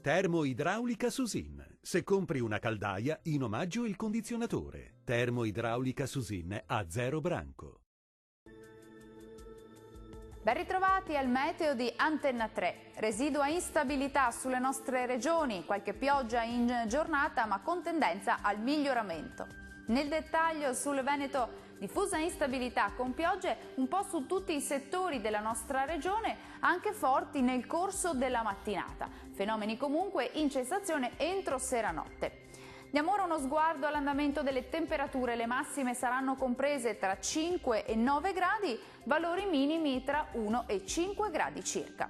Termoidraulica Susin. Se compri una caldaia, in omaggio il condizionatore. Termoidraulica Susin a 0 branco. Ben ritrovati al meteo di Antenna 3. Residua instabilità sulle nostre regioni, qualche pioggia in giornata ma con tendenza al miglioramento. Nel dettaglio sul Veneto diffusa instabilità con piogge un po' su tutti i settori della nostra regione, anche forti nel corso della mattinata. Fenomeni comunque in cessazione entro sera-notte. Diamo ora uno sguardo all'andamento delle temperature. Le massime saranno comprese tra 5 e 9 gradi, valori minimi tra 1 e 5 gradi circa.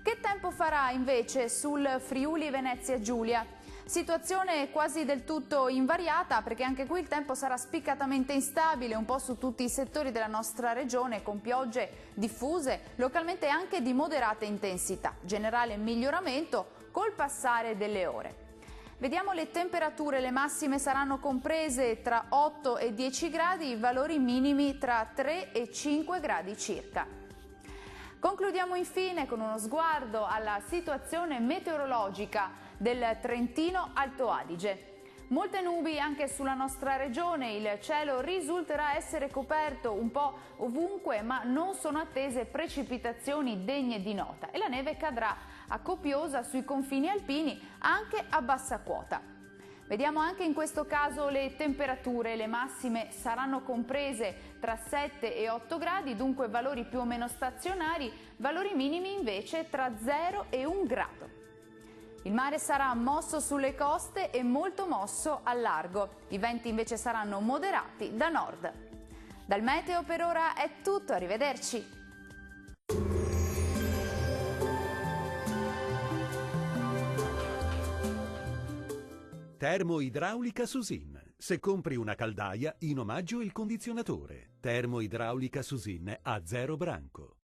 Che tempo farà invece sul Friuli Venezia Giulia? Situazione quasi del tutto invariata, perché anche qui il tempo sarà spiccatamente instabile un po' su tutti i settori della nostra regione, con piogge diffuse, localmente anche di moderata intensità. Generale miglioramento col passare delle ore. Vediamo le temperature. Le massime saranno comprese tra 8 e 10 gradi, i valori minimi tra 3 e 5 gradi circa. Concludiamo infine con uno sguardo alla situazione meteorologica del Trentino Alto Adige. Molte nubi anche sulla nostra regione, il cielo risulterà essere coperto un po' ovunque, ma non sono attese precipitazioni degne di nota e la neve cadrà a copiosa sui confini alpini anche a bassa quota. Vediamo anche in questo caso le temperature. Le massime saranno comprese tra 7 e 8 gradi, dunque valori più o meno stazionari, valori minimi invece tra 0 e 1 grado. Il mare sarà mosso sulle coste e molto mosso al largo. I venti invece saranno moderati da nord. Dal meteo per ora è tutto, arrivederci. Termoidraulica Susin. Se compri una caldaia, in omaggio il condizionatore. Termoidraulica Susin a 0 branco.